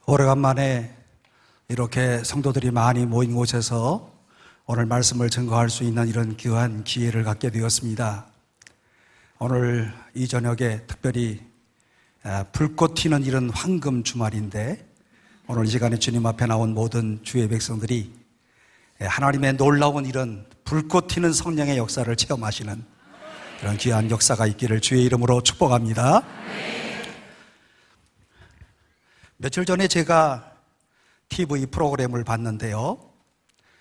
오래간만에 이렇게 성도들이 많이 모인 곳에서 오늘 말씀을 증거할 수 있는 이런 귀한 기회를 갖게 되었습니다. 오늘 이 저녁에 특별히 불꽃 튀는 이런 황금 주말인데 오늘 이 시간에 주님 앞에 나온 모든 주의 백성들이 하나님의 놀라운 이런 불꽃 튀는 성령의 역사를 체험하시는 그런 귀한 역사가 있기를 주의 이름으로 축복합니다. 며칠 전에 제가 TV 프로그램을 봤는데요,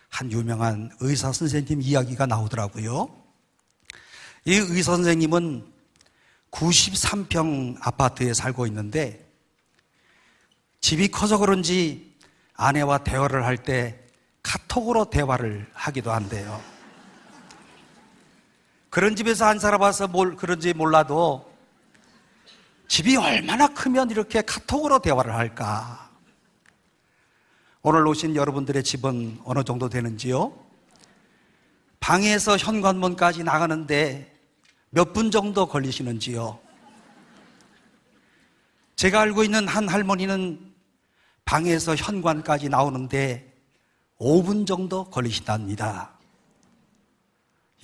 한 유명한 의사 선생님 이야기가 나오더라고요. 이 의사 선생님은 93평 아파트에 살고 있는데 집이 커서 그런지 아내와 대화를 할 때 카톡으로 대화를 하기도 한대요. 그런 집에서 안 살아봐서 그런지 몰라도 집이 얼마나 크면 이렇게 카톡으로 대화를 할까? 오늘 오신 여러분들의 집은 어느 정도 되는지요? 방에서 현관문까지 나가는데 몇 분 정도 걸리시는지요? 제가 알고 있는 한 할머니는 방에서 현관까지 나오는데 5분 정도 걸리신답니다.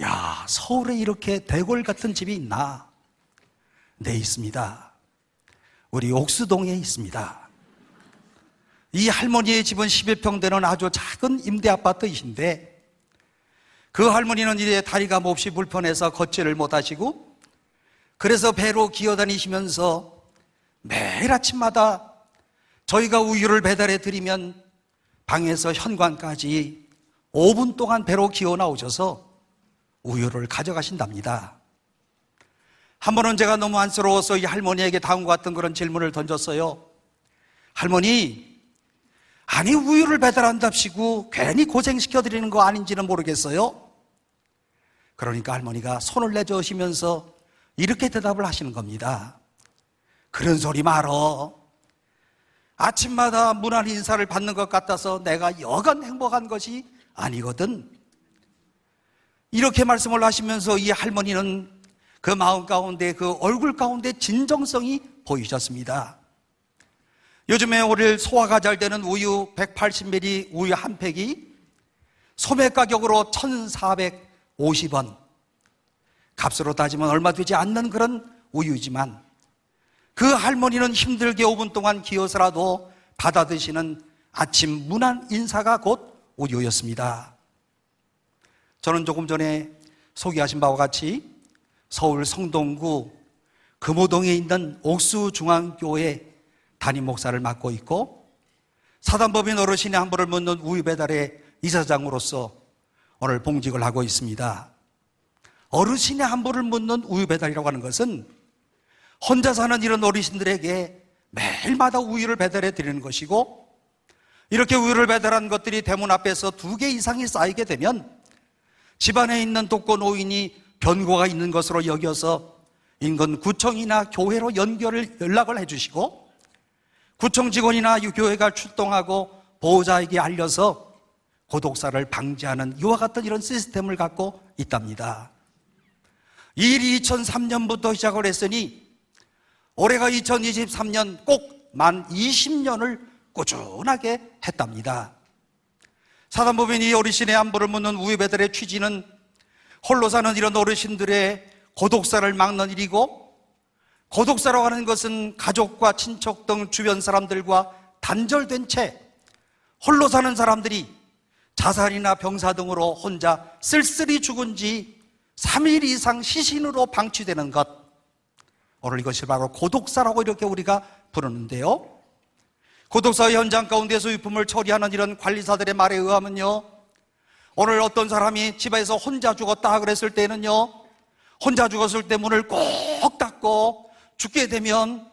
야, 서울에 이렇게 대궐 같은 집이 있나? 네, 있습니다. 우리 옥수동에 있습니다. 이 할머니의 집은 11평 되는 아주 작은 임대 아파트이신데 그 할머니는 이제 다리가 몹시 불편해서 걷지를 못하시고 그래서 배로 기어다니시면서 매일 아침마다 저희가 우유를 배달해 드리면 방에서 현관까지 5분 동안 배로 기어 나오셔서 우유를 가져가신답니다. 한 번은 제가 너무 안쓰러워서 이 할머니에게 다음과 같은 그런 질문을 던졌어요. 할머니, 아니 우유를 배달한답시고 괜히 고생시켜드리는 거 아닌지는 모르겠어요? 그러니까 할머니가 손을 내저으시면서 이렇게 대답을 하시는 겁니다. 그런 소리 말어. 아침마다 무난 인사를 받는 것 같아서 내가 여간 행복한 것이 아니거든. 이렇게 말씀을 하시면서 이 할머니는 그 마음 가운데, 그 얼굴 가운데 진정성이 보이셨습니다. 요즘에 오늘 소화가 잘 되는 우유 180ml 우유 한 팩이 소매 가격으로 1,450원, 값으로 따지면 얼마 되지 않는 그런 우유지만 그 할머니는 힘들게 5분 동안 기어서라도 받아 드시는 아침 무난 인사가 곧 우유였습니다. 저는 조금 전에 소개하신 바와 같이 서울 성동구 금호동에 있는 옥수중앙교회 담임 목사를 맡고 있고 사단법인 어르신의 한부를 묻는 우유 배달의 이사장으로서 오늘 봉직을 하고 있습니다. 어르신의 한부를 묻는 우유 배달이라고 하는 것은 혼자 사는 이런 어르신들에게 매일마다 우유를 배달해 드리는 것이고 이렇게 우유를 배달한 것들이 대문 앞에서 2개 이상이 쌓이게 되면 집안에 있는 독거노인이 변고가 있는 것으로 여겨서 인근 구청이나 교회로 연락을 해주시고 구청 직원이나 교회가 출동하고 보호자에게 알려서 고독사를 방지하는 이와 같은 이런 시스템을 갖고 있답니다. 이 일이 2003년부터 시작을 했으니 올해가 2023년 꼭 만 20년을 꾸준하게 했답니다. 사단법인 이 어르신의 안부를 묻는 우유 배달의 취지는 홀로 사는 이런 어르신들의 고독사를 막는 일이고 고독사라고 하는 것은 가족과 친척 등 주변 사람들과 단절된 채 홀로 사는 사람들이 자살이나 병사 등으로 혼자 쓸쓸히 죽은 지 3일 이상 시신으로 방치되는 것, 오늘 이것이 바로 고독사라고 이렇게 우리가 부르는데요, 고독사 현장 가운데서 유품을 처리하는 이런 관리사들의 말에 의하면요, 오늘 어떤 사람이 집에서 혼자 죽었다 그랬을 때는요, 혼자 죽었을 때 문을 꼭 닫고 죽게 되면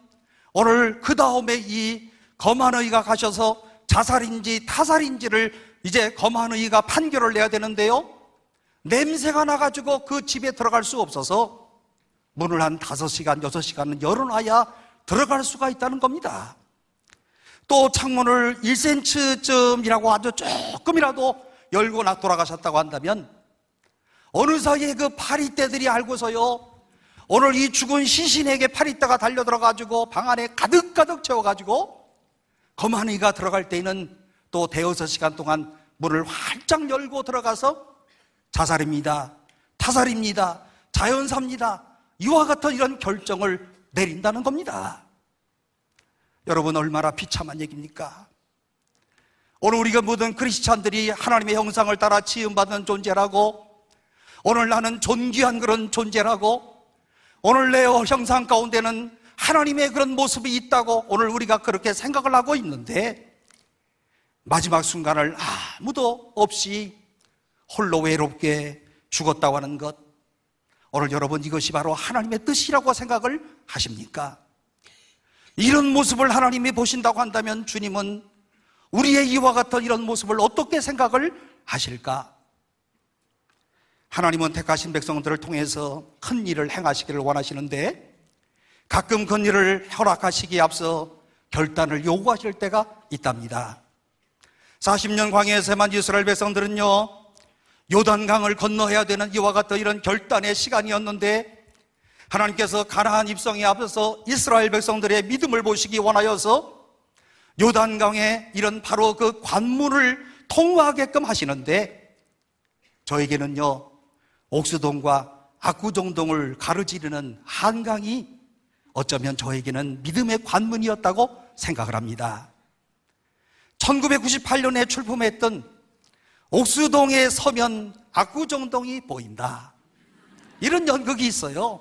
오늘 그 다음에 이 검안 의가 가셔서 자살인지 타살인지를 이제 검안 의가 판결을 내야 되는데요, 냄새가 나가지고 그 집에 들어갈 수 없어서 문을 한 5시간, 6시간은 열어놔야 들어갈 수가 있다는 겁니다. 또 창문을 1cm쯤이라고 아주 조금이라도 열고 돌아가셨다고 한다면 어느 사이에 그 파리떼들이 알고서요, 오늘 이 죽은 시신에게 파리떼가 달려들어가지고 방 안에 가득가득 채워가지고 거만이가 들어갈 때에는 또 대여섯 시간 동안 문을 활짝 열고 들어가서 자살입니다, 타살입니다, 자연사입니다, 이와 같은 이런 결정을 내린다는 겁니다. 여러분, 얼마나 비참한 얘기입니까? 오늘 우리가 모든 크리스찬들이 하나님의 형상을 따라 지음받은 존재라고, 오늘 나는 존귀한 그런 존재라고, 오늘 내 형상 가운데는 하나님의 그런 모습이 있다고 오늘 우리가 그렇게 생각을 하고 있는데, 마지막 순간을 아무도 없이 홀로 외롭게 죽었다고 하는 것, 오늘 여러분, 이것이 바로 하나님의 뜻이라고 생각을 하십니까? 이런 모습을 하나님이 보신다고 한다면 주님은 우리의 이와 같은 이런 모습을 어떻게 생각을 하실까? 하나님은 택하신 백성들을 통해서 큰 일을 행하시기를 원하시는데, 가끔 큰 일을 허락하시기에 앞서 결단을 요구하실 때가 있답니다. 40년 광야에서만 이스라엘 백성들은요, 요단강을 건너야 되는 이와 같은 이런 결단의 시간이었는데, 하나님께서 가나안 입성에 앞서서 이스라엘 백성들의 믿음을 보시기 원하여서 요단강에 이런 바로 그 관문을 통과하게끔 하시는데, 저에게는요, 옥수동과 압구정동을 가로지르는 한강이 어쩌면 저에게는 믿음의 관문이었다고 생각을 합니다. 1998년에 출품했던 옥수동에 서면 압구정동이 보인다, 이런 연극이 있어요.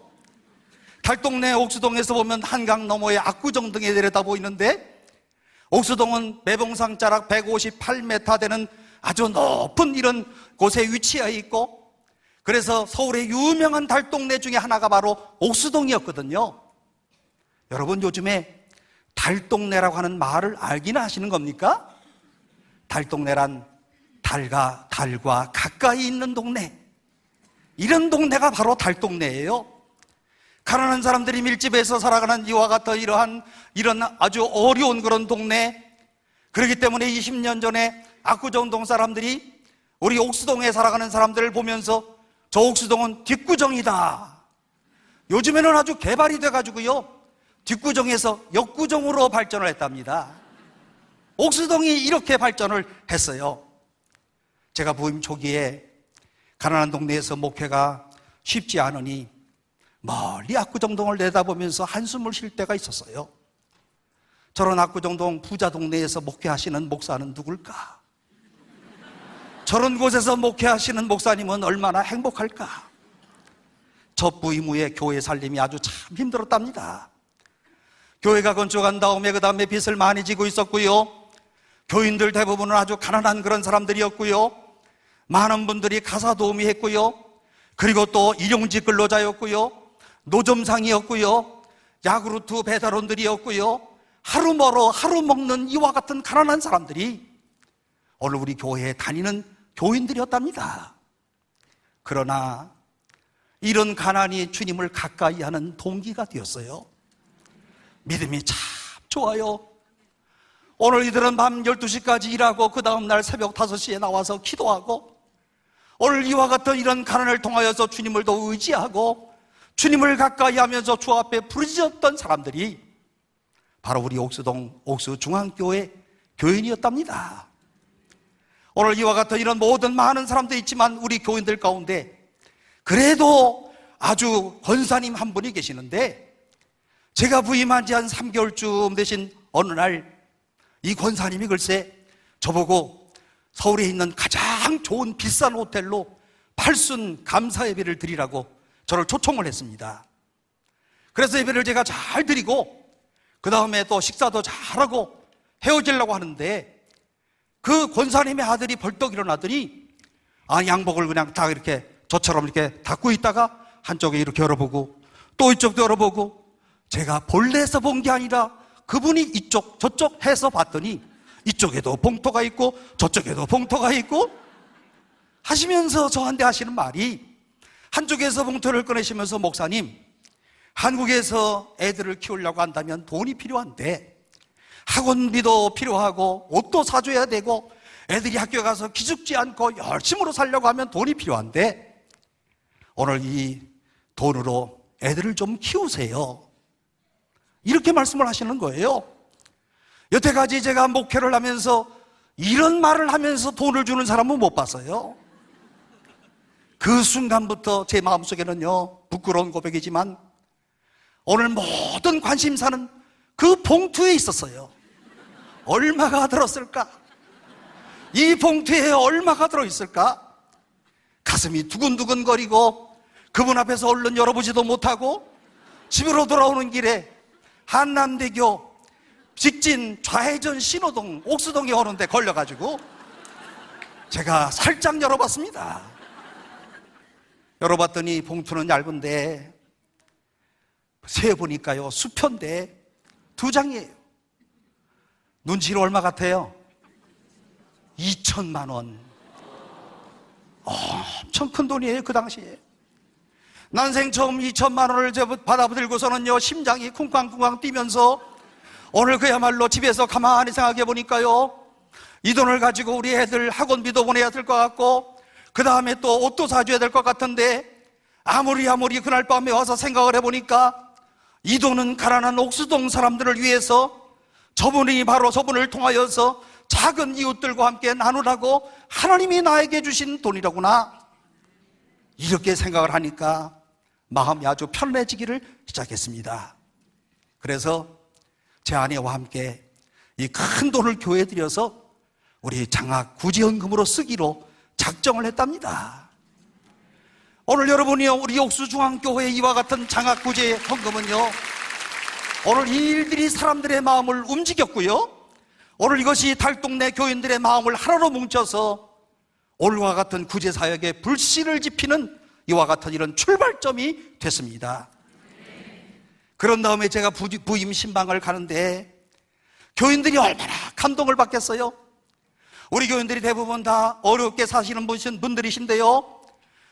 달동네 옥수동에서 보면 한강 너머의 압구정동에 내려다 보이는데, 옥수동은 매봉산 자락 158m 되는 아주 높은 이런 곳에 위치해 있고, 그래서 서울의 유명한 달동네 중에 하나가 바로 옥수동이었거든요. 여러분, 요즘에 달동네라고 하는 말을 알기는 하시는 겁니까? 달동네란 달과 가까이 있는 동네, 이런 동네가 바로 달동네예요. 가난한 사람들이 밀집해서 살아가는 이와 같은 이런 아주 어려운 그런 동네, 그렇기 때문에 20년 전에 압구정동 사람들이 우리 옥수동에 살아가는 사람들을 보면서 저 옥수동은 뒷구정이다, 요즘에는 아주 개발이 돼가지고요, 뒷구정에서 역구정으로 발전을 했답니다. 옥수동이 이렇게 발전을 했어요. 제가 부임 초기에 가난한 동네에서 목회가 쉽지 않으니 멀리 압구정동을 내다보면서 한숨을 쉴 때가 있었어요. 저런 압구정동 부자 동네에서 목회하시는 목사는 누굴까? 저런 곳에서 목회하시는 목사님은 얼마나 행복할까? 첫 부임 후에 교회 살림이 아주 참 힘들었답니다. 교회가 건축한 다음에 그 다음에 빚을 많이 지고 있었고요, 교인들 대부분은 아주 가난한 그런 사람들이었고요, 많은 분들이 가사 도우미 했고요, 그리고 또 일용직 근로자였고요, 노점상이었고요, 야구르트 배달원들이었고요, 하루 멀어 하루 먹는 이와 같은 가난한 사람들이 오늘 우리 교회에 다니는 교인들이었답니다. 그러나 이런 가난이 주님을 가까이 하는 동기가 되었어요. 믿음이 참 좋아요. 오늘 이들은 밤 12시까지 일하고 그 다음날 새벽 5시에 나와서 기도하고, 오늘 이와 같은 이런 가난을 통하여서 주님을 더 의지하고 주님을 가까이 하면서 주 앞에 부르짖었던 사람들이 바로 우리 옥수동 옥수중앙교회 교인이었답니다. 오늘 이와 같은 이런 모든 많은 사람들이 있지만 우리 교인들 가운데 그래도 아주 권사님 한 분이 계시는데, 제가 부임한 지 한 3개월쯤 되신 어느 날 이 권사님이 글쎄 저보고 서울에 있는 가장 좋은 비싼 호텔로 팔순 감사 예배를 드리라고 저를 초청을 했습니다. 그래서 예배를 제가 잘 드리고 그 다음에 또 식사도 잘하고 헤어지려고 하는데, 그 권사님의 아들이 벌떡 일어나더니 양복을 그냥 다 이렇게 저처럼 이렇게 닫고 있다가 한쪽에 이렇게 열어보고 또 이쪽도 열어보고, 제가 본래에서 본 게 아니라 그분이 이쪽 저쪽 해서 봤더니 이쪽에도 봉투가 있고 저쪽에도 봉투가 있고 하시면서 저한테 하시는 말이, 한쪽에서 봉투를 꺼내시면서 목사님, 한국에서 애들을 키우려고 한다면 돈이 필요한데 학원비도 필요하고 옷도 사줘야 되고 애들이 학교 가서 기죽지 않고 열심으로 살려고 하면 돈이 필요한데 오늘 이 돈으로 애들을 좀 키우세요, 이렇게 말씀을 하시는 거예요. 여태까지 제가 목회를 하면서 이런 말을 하면서 돈을 주는 사람은 못 봤어요. 그 순간부터 제 마음속에는요, 부끄러운 고백이지만 오늘 모든 관심사는 그 봉투에 있었어요. 얼마가 들었을까? 이 봉투에 얼마가 들어있을까? 가슴이 두근두근거리고 그분 앞에서 얼른 열어보지도 못하고 집으로 돌아오는 길에 한남대교 직진 좌회전 신호동 옥수동에 오는데 걸려가지고 제가 살짝 열어봤습니다. 열어봤더니 봉투는 얇은데 세어보니까요, 수표인데 2장이에요. 눈치로 얼마 같아요? 2천만 원. 엄청 큰 돈이에요, 그 당시에. 난생 처음 2천만 원을 받아들고서는요, 심장이 쿵쾅쿵쾅 뛰면서 오늘 그야말로 집에서 가만히 생각해 보니까요, 이 돈을 가지고 우리 애들 학원비도 보내야 될 것 같고, 그 다음에 또 옷도 사줘야 될 것 같은데, 아무리 그날 밤에 와서 생각을 해보니까 이 돈은 가난한 옥수동 사람들을 위해서 저분이 바로 저분을 통하여서 작은 이웃들과 함께 나누라고 하나님이 나에게 주신 돈이라구나, 이렇게 생각을 하니까 마음이 아주 편안해지기를 시작했습니다. 그래서 제 아내와 함께 이 큰 돈을 교회에 들여서 우리 장학 구제연금으로 쓰기로 작정을 했답니다. 오늘 여러분이요, 우리 옥수중앙교회 이와 같은 장학 구제연금은요, 오늘 이 일들이 사람들의 마음을 움직였고요, 오늘 이것이 달동네 교인들의 마음을 하나로 뭉쳐서 오늘과 같은 구제사역에 불씨를 지피는 이와 같은 이런 출발점이 됐습니다. 그런 다음에 제가 부임 신방을 가는데 교인들이 얼마나 감동을 받겠어요. 우리 교인들이 대부분 다 어렵게 사시는 분들이신데요,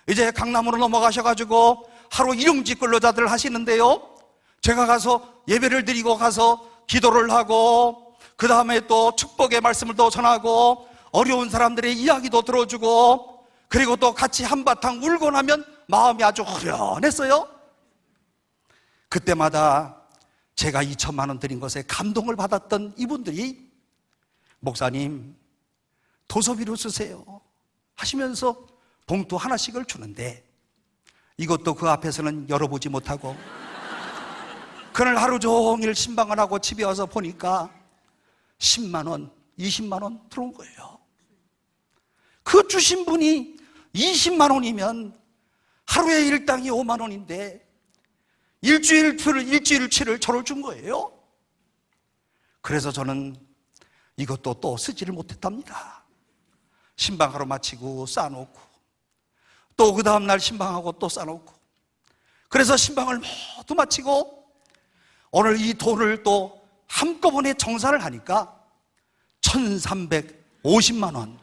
이제 강남으로 넘어가셔가지고 하루 일용직 근로자들 하시는데요, 제가 가서 예배를 드리고 가서 기도를 하고 그 다음에 또 축복의 말씀을 또 전하고 어려운 사람들의 이야기도 들어주고 그리고 또 같이 한바탕 울고 나면 마음이 아주 후련했어요. 그때마다 제가 2천만 원 드린 것에 감동을 받았던 이분들이 목사님 도서비로 쓰세요 하시면서 봉투 하나씩을 주는데, 이것도 그 앞에서는 열어보지 못하고 그날 하루 종일 신방을 하고 집에 와서 보니까 10만 원, 20만 원 들어온 거예요. 그 주신 분이 20만 원이면 하루에 일당이 5만 원인데 일주일치를 저를 준 거예요. 그래서 저는 이것도 또 쓰지를 못했답니다. 신방하러 마치고 싸놓고 또 그 다음날 신방하고 또 싸놓고, 그래서 신방을 모두 마치고 오늘 이 돈을 또 한꺼번에 정산을 하니까 1,350만 원.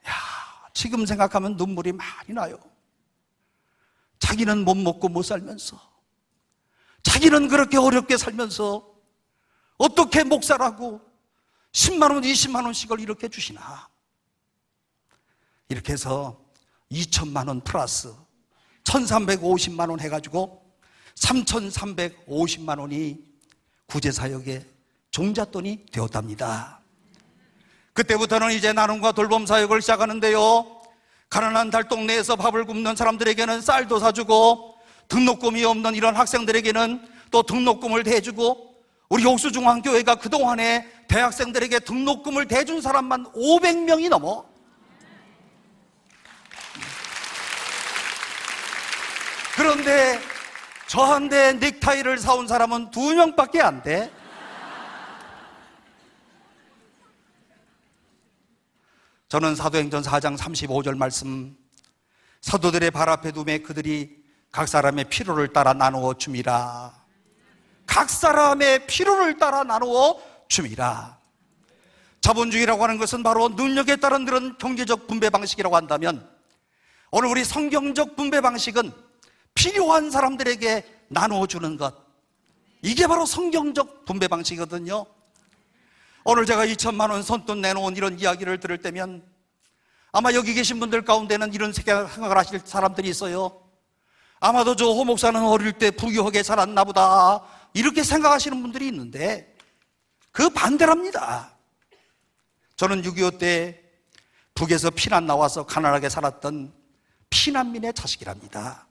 야, 지금 생각하면 눈물이 많이 나요. 자기는 못 먹고 못 살면서, 자기는 그렇게 어렵게 살면서 어떻게 목사라고 10만 원, 20만 원씩을 이렇게 주시나. 이렇게 해서 2천만 원 플러스 1,350만 원 해가지고 3,350만 원이 구제사역의 종잣돈이 되었답니다. 그때부터는 이제 나눔과 돌봄 사역을 시작하는데요, 가난한 달동네에서 밥을 굶는 사람들에게는 쌀도 사주고 등록금이 없는 이런 학생들에게는 또 등록금을 대주고, 우리 옥수중앙교회가 그동안에 대학생들에게 등록금을 대준 사람만 500명이 넘어. 그런데 저한테 넥타이를 사온 사람은 2명밖에 안 돼. 저는 사도행전 4장 35절 말씀, 사도들의 발 앞에 두매 그들이 각 사람의 필요를 따라 나누어 줌이라. 각 사람의 필요를 따라 나누어 줌이라. 자본주의라고 하는 것은 바로 능력에 따른 그런 경제적 분배 방식이라고 한다면, 오늘 우리 성경적 분배 방식은 필요한 사람들에게 나누어주는 것, 이게 바로 성경적 분배 방식이거든요. 오늘 제가 2천만 원 선돈 내놓은 이런 이야기를 들을 때면 아마 여기 계신 분들 가운데는 이런 생각을 하실 사람들이 있어요. 아마도 저 호 목사는 어릴 때 부유하게 살았나 보다, 이렇게 생각하시는 분들이 있는데, 그 반대랍니다. 저는 6.25 때 북에서 피난 나와서 가난하게 살았던 피난민의 자식이랍니다.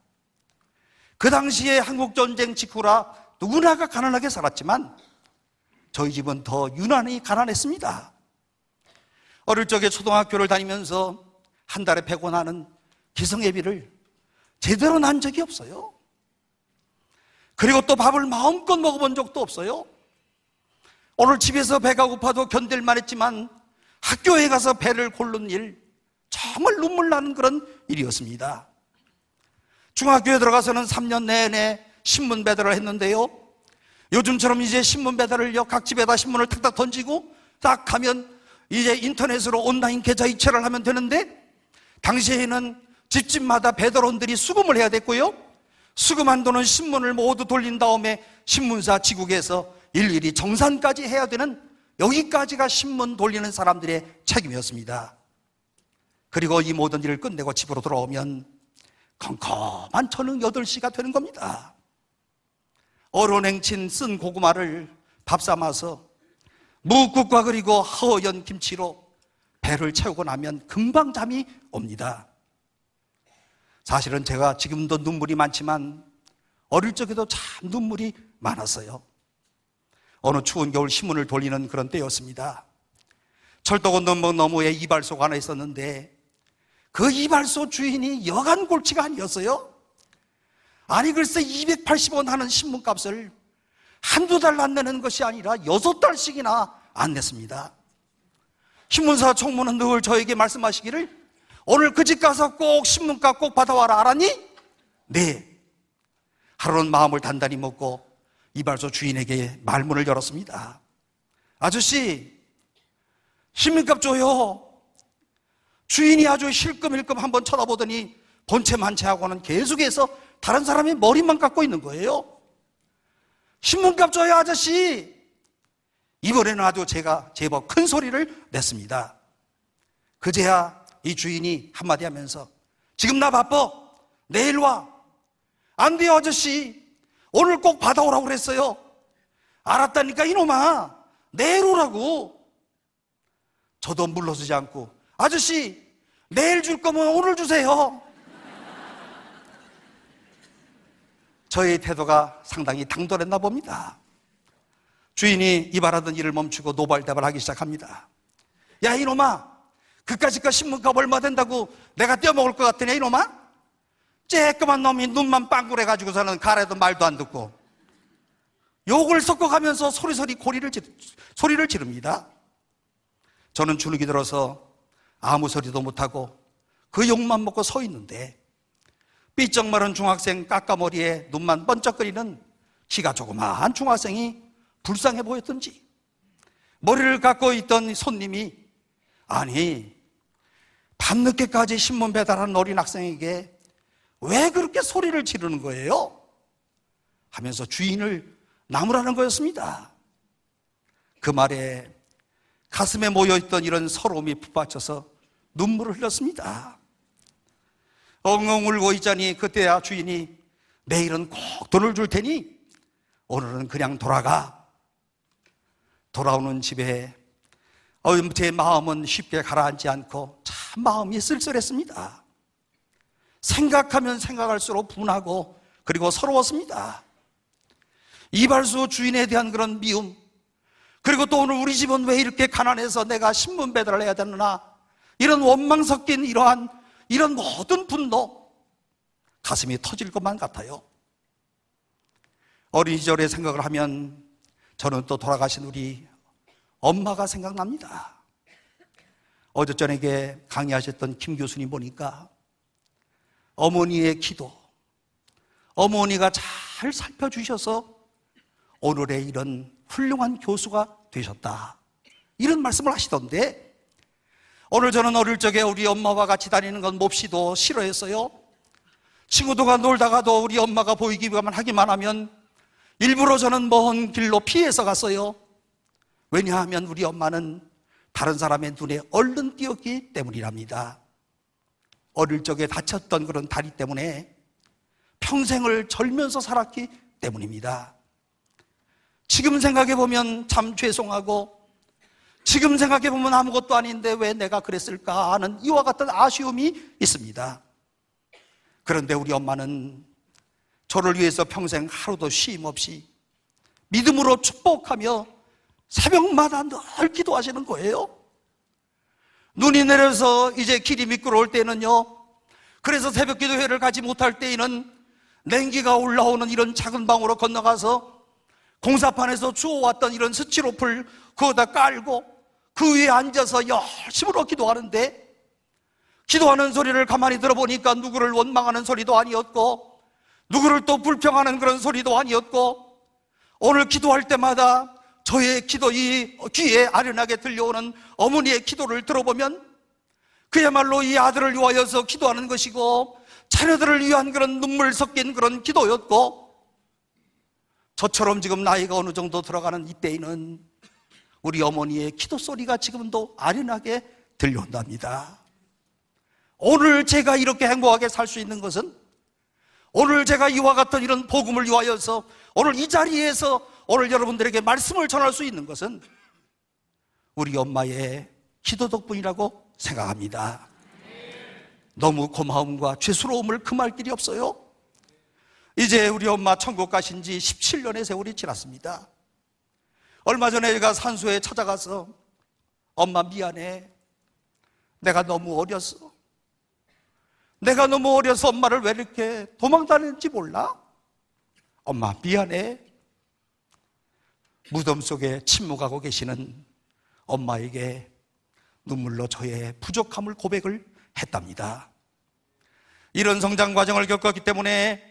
그 당시에 한국전쟁 직후라 누구나가 가난하게 살았지만 저희 집은 더 유난히 가난했습니다. 어릴 적에 초등학교를 다니면서 한 달에 100원 하는 기성예비를 제대로 난 적이 없어요. 그리고 또 밥을 마음껏 먹어본 적도 없어요. 오늘 집에서 배가 고파도 견딜만 했지만 학교에 가서 배를 고른 일, 정말 눈물 나는 그런 일이었습니다. 중학교에 들어가서는 3년 내내 신문 배달을 했는데요, 요즘처럼 이제 신문 배달을요, 각 집에다 신문을 탁탁 던지고 딱 하면 이제 인터넷으로 온라인 계좌 이체를 하면 되는데, 당시에는 집집마다 배달원들이 수금을 해야 됐고요, 수금한 돈은 신문을 모두 돌린 다음에 신문사 지국에서 일일이 정산까지 해야 되는, 여기까지가 신문 돌리는 사람들의 책임이었습니다. 그리고 이 모든 일을 끝내고 집으로 돌아오면 컴컴한 저녁 8시가 되는 겁니다. 얼어냉친 쓴 고구마를 밥 삼아서 묵국과 그리고 허연 김치로 배를 채우고 나면 금방 잠이 옵니다. 사실은 제가 지금도 눈물이 많지만 어릴 적에도 참 눈물이 많았어요. 어느 추운 겨울 신문을 돌리는 그런 때였습니다. 철도 건너목 너머에 이발소가 하나 있었는데 그 이발소 주인이 여간 골치가 아니었어요. 아니 글쎄 280원 하는 신문값을 한두 달 안 내는 것이 아니라 6달씩이나 안 냈습니다. 신문사 총무는 늘 저에게 말씀하시기를, 오늘 그 집 가서 꼭 신문값 꼭 받아와라, 알았니? 네. 하루는 마음을 단단히 먹고 이발소 주인에게 말문을 열었습니다. 아저씨, 신문값 줘요. 주인이 아주 힐끔힐끔 한번 쳐다보더니 본체만체하고는 계속해서 다른 사람의 머리만 깎고 있는 거예요. 신문값 줘요, 아저씨. 이번에는 아주 제가 제법 큰 소리를 냈습니다. 그제야 이 주인이 한마디 하면서, 지금 나 바빠, 내일 와. 안 돼요, 아저씨. 오늘 꼭 받아오라고 그랬어요. 알았다니까 이놈아, 내일 오라고. 저도 물러서지 않고, 아저씨 내일 줄 거면 오늘 주세요. 저의 태도가 상당히 당돌했나 봅니다. 주인이 이 말하던 일을 멈추고 노발대발하기 시작합니다. 야 이놈아, 그까짓 거 신문값 얼마 된다고 내가 떼어먹을 것 같으냐 이놈아? 쬐끄만 놈이 눈만 빵꾸래가지고서는 가래도 말도 안 듣고 욕을 섞어가면서 소리를 지릅니다. 저는 주눅이 들어서 아무 소리도 못하고 그 욕만 먹고 서 있는데, 삐쩍 마른 중학생 까까머리에 눈만 번쩍거리는 키가 조그마한 중학생이 불쌍해 보였던지 머리를 깎고 있던 손님이, 아니 밤늦게까지 신문 배달하는 어린 학생에게 왜 그렇게 소리를 지르는 거예요? 하면서 주인을 나무라는 거였습니다. 그 말에 가슴에 모여있던 이런 서러움이 북받쳐서 눈물을 흘렸습니다. 엉엉 울고 있자니 그때야 주인이, 내일은 꼭 돈을 줄 테니 오늘은 그냥 돌아가. 돌아오는 집에 제 마음은 쉽게 가라앉지 않고 참 마음이 쓸쓸했습니다. 생각하면 생각할수록 분하고 그리고 서러웠습니다. 이발소 주인에 대한 그런 미움, 그리고 또 오늘 우리 집은 왜 이렇게 가난해서 내가 신문 배달을 해야 되느냐, 이런 원망 섞인 이런 모든 분노, 가슴이 터질 것만 같아요. 어린 시절의 생각을 하면 저는 또 돌아가신 우리 엄마가 생각납니다. 어제 저녁에 강의하셨던 김 교수님 보니까 어머니의 기도, 어머니가 잘 살펴주셔서 오늘의 이런 훌륭한 교수가 되셨다, 이런 말씀을 하시던데, 오늘 저는 어릴 적에 우리 엄마와 같이 다니는 건 몹시도 싫어했어요. 친구들과 놀다가도 우리 엄마가 보이기만 하기만 하면 일부러 저는 먼 길로 피해서 갔어요. 왜냐하면 우리 엄마는 다른 사람의 눈에 얼른 띄었기 때문이랍니다. 어릴 적에 다쳤던 그런 다리 때문에 평생을 절면서 살았기 때문입니다. 지금 생각해보면 참 죄송하고, 지금 생각해보면 아무것도 아닌데 왜 내가 그랬을까 하는 이와 같은 아쉬움이 있습니다. 그런데 우리 엄마는 저를 위해서 평생 하루도 쉼 없이 믿음으로 축복하며 새벽마다 늘 기도하시는 거예요. 눈이 내려서 이제 길이 미끄러울 때는요, 그래서 새벽 기도회를 가지 못할 때에는 냉기가 올라오는 이런 작은 방으로 건너가서 공사판에서 주워왔던 이런 스티로폴 그거다 깔고 그 위에 앉아서 열심으로 기도하는데, 기도하는 소리를 가만히 들어보니까 누구를 원망하는 소리도 아니었고 누구를 또 불평하는 그런 소리도 아니었고, 오늘 기도할 때마다 저의 기도 이 귀에 아련하게 들려오는 어머니의 기도를 들어보면 그야말로 이 아들을 위하여서 기도하는 것이고 자녀들을 위한 그런 눈물 섞인 그런 기도였고, 저처럼 지금 나이가 어느 정도 들어가는 이때에는 우리 어머니의 기도 소리가 지금도 아련하게 들려온답니다. 오늘 제가 이렇게 행복하게 살 수 있는 것은, 오늘 제가 이와 같은 이런 복음을 위하여서 오늘 이 자리에서 오늘 여러분들에게 말씀을 전할 수 있는 것은 우리 엄마의 기도 덕분이라고 생각합니다. 너무 고마움과 죄스러움을 금할 길이 없어요. 이제 우리 엄마 천국 가신 지 17년의 세월이 지났습니다. 얼마 전에 제가 산소에 찾아가서 엄마 미안해, 내가 너무 어렸어, 내가 너무 어려서 엄마를 왜 이렇게 도망다녔는지 몰라? 엄마 미안해. 무덤 속에 침묵하고 계시는 엄마에게 눈물로 저의 부족함을 고백을 했답니다. 이런 성장 과정을 겪었기 때문에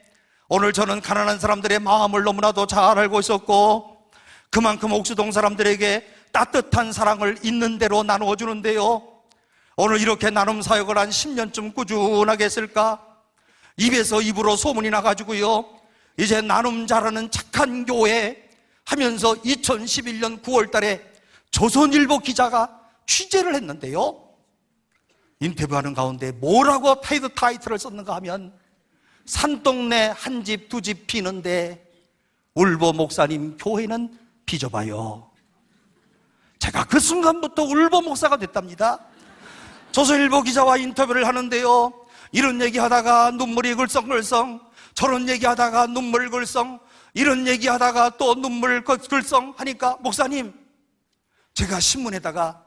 오늘 저는 가난한 사람들의 마음을 너무나도 잘 알고 있었고, 그만큼 옥수동 사람들에게 따뜻한 사랑을 있는 대로 나누어 주는데요, 오늘 이렇게 나눔 사역을 한 10년쯤 꾸준하게 했을까? 입에서 입으로 소문이 나가지고요, 이제 나눔 잘하는 착한 교회 하면서 2011년 9월 달에 조선일보 기자가 취재를 했는데요, 인터뷰하는 가운데 뭐라고 타이틀을 썼는가 하면, 산동네 한 집 두 집 비는데 울보 목사님 교회는 빚어봐요. 제가 그 순간부터 울보 목사가 됐답니다. 조선일보 기자와 인터뷰를 하는데요, 이런 얘기하다가 눈물이 글썽글썽, 저런 얘기하다가 눈물 글썽, 이런 얘기하다가 또 눈물 글썽 하니까, 목사님, 제가 신문에다가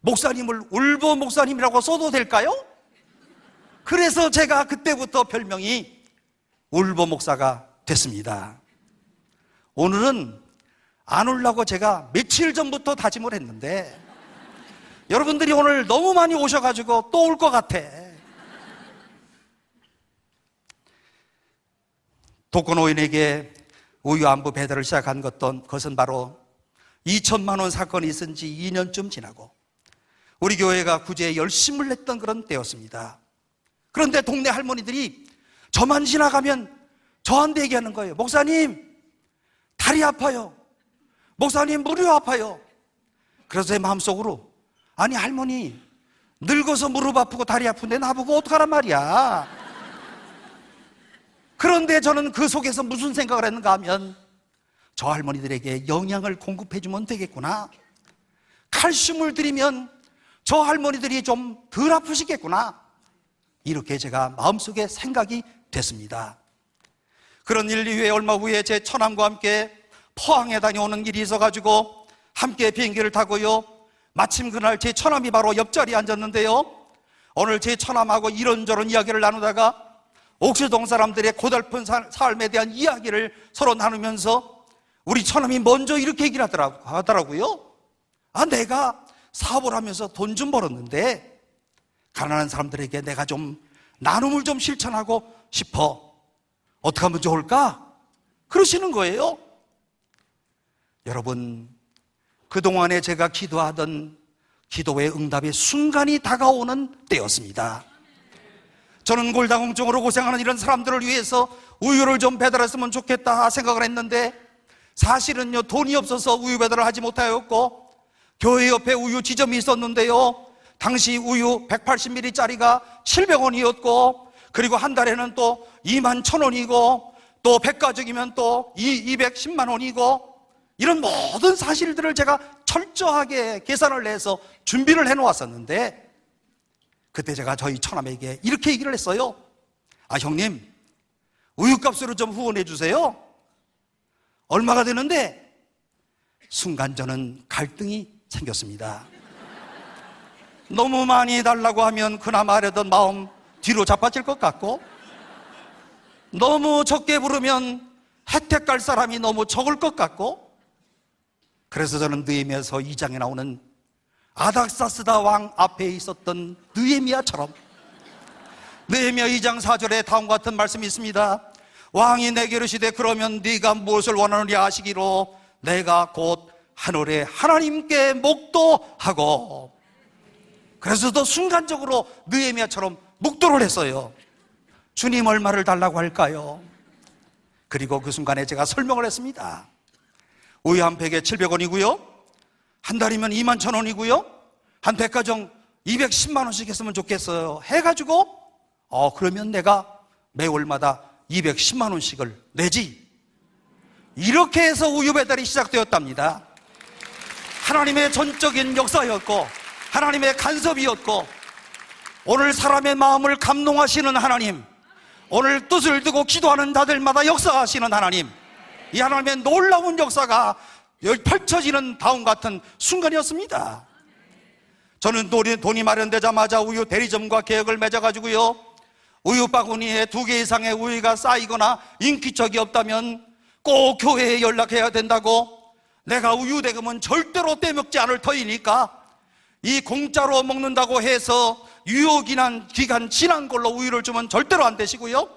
목사님을 울보 목사님이라고 써도 될까요? 그래서 제가 그때부터 별명이 울보 목사가 됐습니다. 오늘은 안 울라고 제가 며칠 전부터 다짐을 했는데 여러분들이 오늘 너무 많이 오셔가지고 또 올 것 같아. 독거노인에게 우유 안부 배달을 시작한 것은 바로 2천만 원 사건이 있은 지 2년쯤 지나고 우리 교회가 구제에 열심을 냈던 그런 때였습니다. 그런데 동네 할머니들이 저만 지나가면 저한테 얘기하는 거예요. 목사님, 다리 아파요. 목사님, 무릎 아파요. 그래서 제 마음속으로, 아니 할머니, 늙어서 무릎 아프고 다리 아픈데 나보고 어떡하란 말이야. 그런데 저는 그 속에서 무슨 생각을 했는가 하면, 저 할머니들에게 영양을 공급해주면 되겠구나, 칼슘을 드리면 저 할머니들이 좀 덜 아프시겠구나, 이렇게 제가 마음속에 생각이 됐습니다. 그런 일 이후에 얼마 후에 제 처남과 함께 포항에 다녀오는 일이 있어가지고 함께 비행기를 타고요, 마침 그날 제 처남이 바로 옆자리에 앉았는데요, 오늘 제 처남하고 이런저런 이야기를 나누다가 옥수동 사람들의 고달픈 삶에 대한 이야기를 서로 나누면서 우리 처남이 먼저 이렇게 얘기를 하더라고요. 아, 내가 사업을 하면서 돈 좀 벌었는데 가난한 사람들에게 내가 좀 나눔을 좀 실천하고 싶어. 어떻게 하면 좋을까? 그러시는 거예요. 여러분, 그동안에 제가 기도하던 기도의 응답의 순간이 다가오는 때였습니다. 저는 골다공증으로 고생하는 이런 사람들을 위해서 우유를 좀 배달했으면 좋겠다 생각을 했는데, 사실은요, 돈이 없어서 우유 배달을 하지 못하였고, 교회 옆에 우유 지점이 있었는데요, 당시 우유 180ml짜리가 700원이었고, 그리고 한 달에는 또 21,000원이고, 또 백가족이면 또 210만 원이고, 이런 모든 사실들을 제가 철저하게 계산을 해서 준비를 해놓았었는데, 그때 제가 저희 처남에게 이렇게 얘기를 했어요. 아, 형님, 우유값으로 좀 후원해 주세요. 얼마가 되는데? 순간 저는 갈등이 생겼습니다. 너무 많이 달라고 하면 그나마 하려던 마음 뒤로 자빠질 것 같고, 너무 적게 부르면 혜택 갈 사람이 너무 적을 것 같고, 그래서 저는 느헤미야서 2장에 나오는 아닥사스다 왕 앞에 있었던 느헤미야처럼, 느헤미야 2장 4절에 다음과 같은 말씀이 있습니다. 왕이 내게 이르시되 그러면 네가 무엇을 원하느냐 하시기로 내가 곧 하늘의 하나님께 목도하고. 그래서 또 순간적으로 느헤미야처럼 묵도를 했어요. 주님 얼마를 달라고 할까요? 그리고 그 순간에 제가 설명을 했습니다. 우유 한 팩에 700원이고요 한 달이면 21,000원이고요 한 백가정 210만 원씩 했으면 좋겠어요 해가지고 그러면 내가 매월마다 210만 원씩을 내지. 이렇게 해서 우유 배달이 시작되었답니다. 하나님의 전적인 역사였고 하나님의 간섭이었고, 오늘 사람의 마음을 감동하시는 하나님, 오늘 뜻을 두고 기도하는 자들마다 역사하시는 하나님, 이 하나님의 놀라운 역사가 펼쳐지는 다음 같은 순간이었습니다. 저는 돈이 마련되자마자 우유 대리점과 계약을 맺어가지고요, 우유 바구니에 2개 이상의 우유가 쌓이거나 인기척이 없다면 꼭 교회에 연락해야 된다고, 내가 우유 대금은 절대로 떼먹지 않을 터이니까 이 공짜로 먹는다고 해서 유효기간 지난 걸로 우유를 주면 절대로 안 되시고요,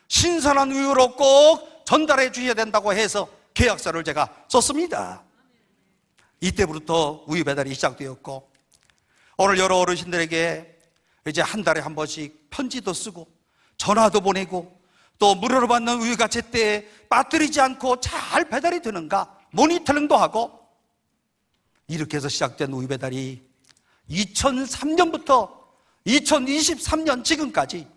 신선한 우유로 꼭 전달해 주셔야 된다고 해서 계약서를 제가 썼습니다. 이때부터 우유 배달이 시작되었고, 오늘 여러 어르신들에게 이제 한 달에 한 번씩 편지도 쓰고 전화도 보내고, 또 무료로 받는 우유가 제때 빠뜨리지 않고 잘 배달이 되는가 모니터링도 하고, 이렇게 해서 시작된 우유 배달이 2003년부터 2023년 지금까지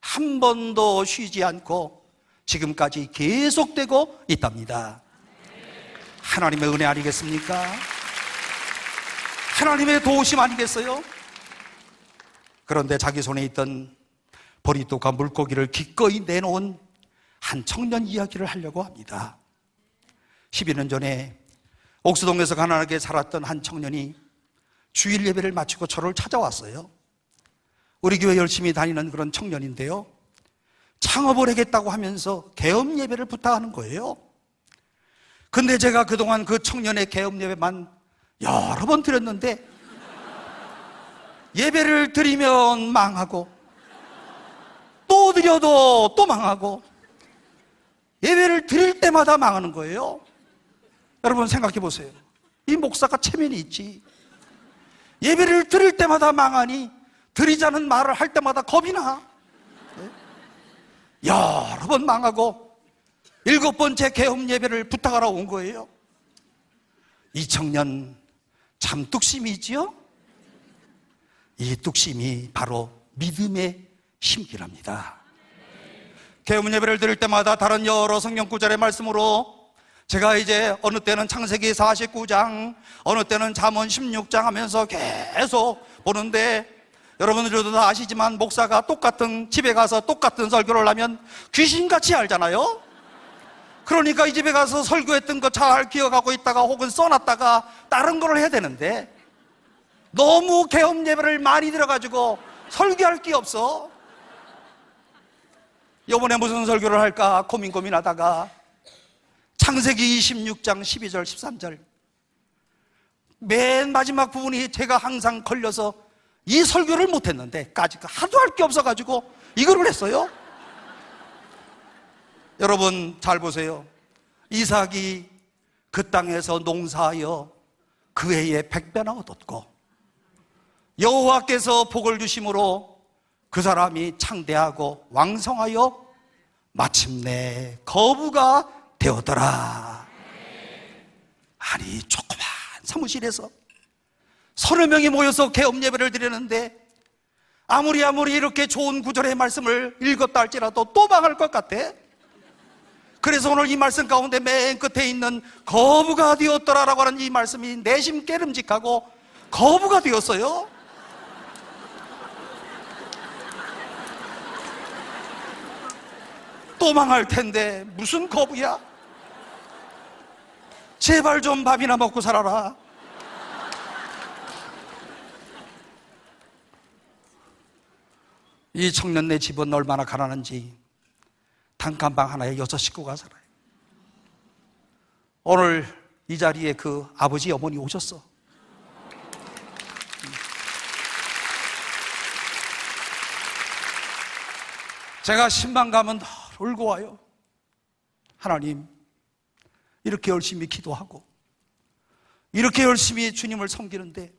한 번도 쉬지 않고 지금까지 계속되고 있답니다. 하나님의 은혜 아니겠습니까? 하나님의 도우심 아니겠어요? 그런데 자기 손에 있던 보리떡과 물고기를 기꺼이 내놓은 한 청년 이야기를 하려고 합니다. 12년 전에 옥수동에서 가난하게 살았던 한 청년이 주일 예배를 마치고 저를 찾아왔어요. 우리 교회 열심히 다니는 그런 청년인데요, 창업을 하겠다고 하면서 개업 예배를 부탁하는 거예요. 근데 제가 그동안 그 청년의 개업 예배만 여러 번 드렸는데, 예배를 드리면 망하고 또 드려도 또 망하고, 예배를 드릴 때마다 망하는 거예요. 여러분 생각해 보세요. 이 목사가 체면이 있지, 예배를 드릴 때마다 망하니 드리자는 말을 할 때마다 겁이 나. 여러 번 망하고 7번째 개업 예배를 부탁하러 온 거예요. 이 청년 참 뚝심이지요? 이 뚝심이 바로 믿음의 힘기랍니다. 개업 예배를 드릴 때마다 다른 여러 성경 구절의 말씀으로 제가 이제 어느 때는 창세기 49장, 어느 때는 잠언 16장 하면서 계속 보는데, 여러분들도 다 아시지만 목사가 똑같은 집에 가서 똑같은 설교를 하면 귀신같이 알잖아요. 그러니까 이 집에 가서 설교했던 거 잘 기억하고 있다가 혹은 써놨다가 다른 걸 해야 되는데, 너무 개업 예배를 많이 들어가지고 설교할 게 없어. 이번에 무슨 설교를 할까 고민하다가 창세기 26장 12절 13절 맨 마지막 부분이 제가 항상 걸려서 이 설교를 못했는데, 하도 할 게 없어가지고 이거를 했어요. 여러분 잘 보세요. 이삭이 그 땅에서 농사하여 그 해에 100배나 얻었고, 여호와께서 복을 주심으로 그 사람이 창대하고 왕성하여 마침내 거부가 되었더라. 아니, 조그만 사무실에서 30명이 모여서 개업 예배를 드리는데, 아무리 이렇게 좋은 구절의 말씀을 읽었다 할지라도 또 망할 것 같아. 그래서 오늘 이 말씀 가운데 맨 끝에 있는 거부가 되었더라라고 하는 이 말씀이 내심 깨름직하고 거부가 되었어요. 또 망할 텐데 무슨 거부야? 제발 좀 밥이나 먹고 살아라. 이 청년네 집은 얼마나 가난한지 단칸방 하나에 6 식구가 살아요. 오늘 이 자리에 그 아버지 어머니 오셨어. 제가 신방 가면 늘 울고 와요. 하나님, 이렇게 열심히 기도하고 이렇게 열심히 주님을 섬기는데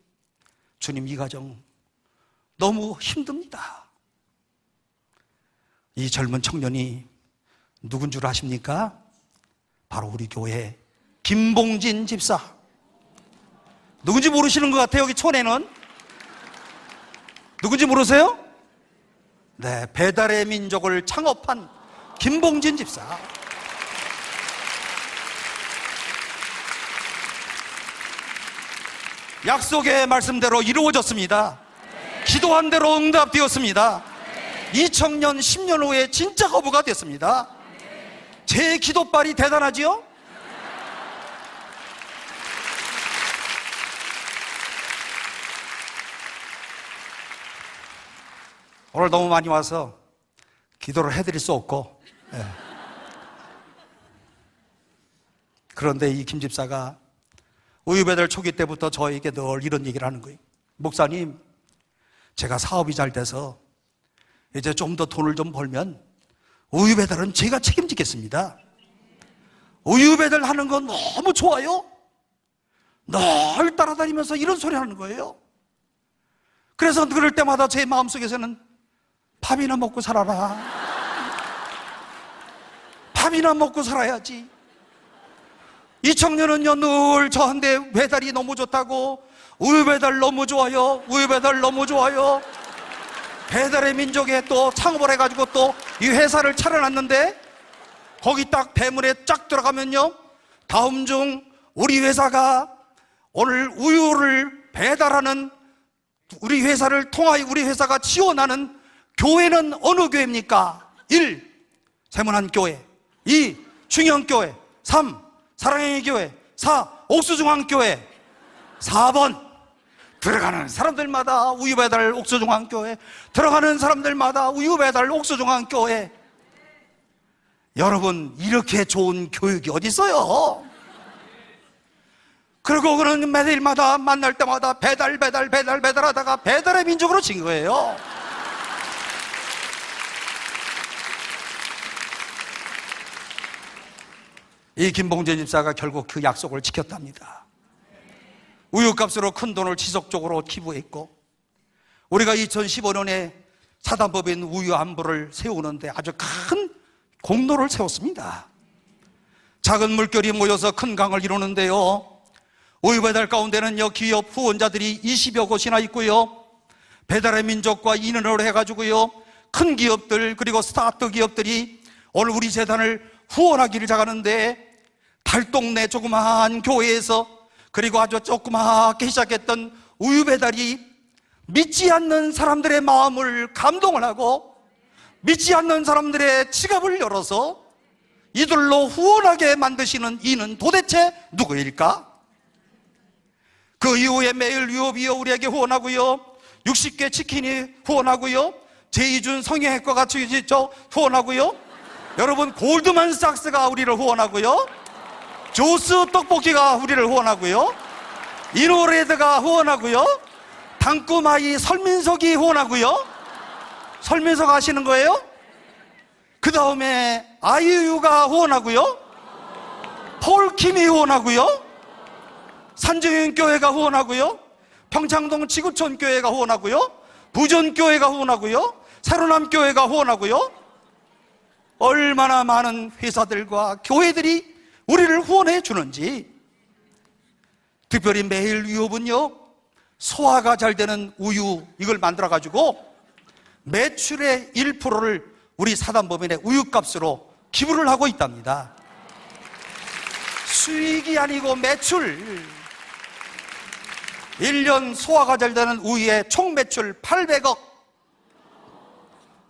주님, 이 가정 너무 힘듭니다. 이 젊은 청년이 누군 줄 아십니까? 바로 우리 교회 김봉진 집사. 누군지 모르시는 것 같아요. 여기 촌에는. 누군지 모르세요? 네, 배달의 민족을 창업한 김봉진 집사. 약속의 말씀대로 이루어졌습니다. 기도한 대로 응답되었습니다. 2000년, 10년 후에 진짜 거부가 됐습니다. 제 기도빨이 대단하지요? 오늘 너무 많이 와서 기도를 해드릴 수 없고, 그런데 이 김 집사가 우유배달 초기 때부터 저에게 늘 이런 얘기를 하는 거예요. 목사님, 제가 사업이 잘 돼서 이제 좀 더 돈을 좀 벌면 우유배달은 제가 책임지겠습니다. 우유배달 하는 건 너무 좋아요. 늘 따라다니면서 이런 소리 하는 거예요. 그래서 그럴 때마다 제 마음속에서는 밥이나 먹고 살아라. 밥이나 먹고 살아야지. 이 청년은요, 늘 저한테 배달이 너무 좋다고, 우유배달 너무 좋아요, 우유배달 너무 좋아요. 배달의 민족에 또 창업을 해가지고 또 이 회사를 차려놨는데, 거기 딱 대문에 쫙 들어가면요, 다음 중 우리 회사가 오늘 우유를 배달하는, 우리 회사를 통하여 우리 회사가 지원하는 교회는 어느 교회입니까? 1. 세문안교회. 2. 충영교회. 3. 사랑의 교회. 4. 옥수중앙교회. 4번. 들어가는 사람들마다 우유배달 옥수중앙교회, 들어가는 사람들마다 우유배달 옥수중앙교회. 여러분, 이렇게 좋은 교육이 어디 있어요? 그리고 그는 매일마다 만날 때마다 배달 하다가 배달의 민족으로 진 거예요. 이 김봉진 집사가 결국 그 약속을 지켰답니다. 우유값으로 큰 돈을 지속적으로 기부했고, 우리가 2015년에 사단법인 우유 안부를 세우는데 아주 큰 공로를 세웠습니다. 작은 물결이 모여서 큰 강을 이루는데요, 우유배달 가운데는요, 기업 후원자들이 20여 곳이나 있고요, 배달의 민족과 인연을 해가지고요, 큰 기업들 그리고 스타트업 기업들이 오늘 우리 재단을 후원하기를 잘하는데, 달동네 조그마한 교회에서, 그리고 아주 조그맣게 시작했던 우유배달이 믿지 않는 사람들의 마음을 감동을 하고, 믿지 않는 사람들의 지갑을 열어서 이들로 후원하게 만드시는 이는 도대체 누구일까? 그 이후에 매일 유업이요 우리에게 후원하고요, 60개 치킨이 후원하고요, 제이준 성형외과가 후원하고요, 여러분 골드만삭스가 우리를 후원하고요, 조스 떡볶이가 우리를 후원하고요, 이노레드가 후원하고요, 당구마이 설민석이 후원하고요. 설민석 아시는 거예요? 그 다음에 아이유가 후원하고요, 폴킴이 후원하고요, 산정현교회가 후원하고요, 평창동 지구촌교회가 후원하고요, 부전교회가 후원하고요, 새로남교회가 후원하고요. 얼마나 많은 회사들과 교회들이 우리를 후원해 주는지. 특별히 매일 유업은요, 소화가 잘 되는 우유, 이걸 만들어 가지고 매출의 1%를 우리 사단법인의 우유값으로 기부를 하고 있답니다. 수익이 아니고 매출. 1년 소화가 잘 되는 우유의 총 매출 800억.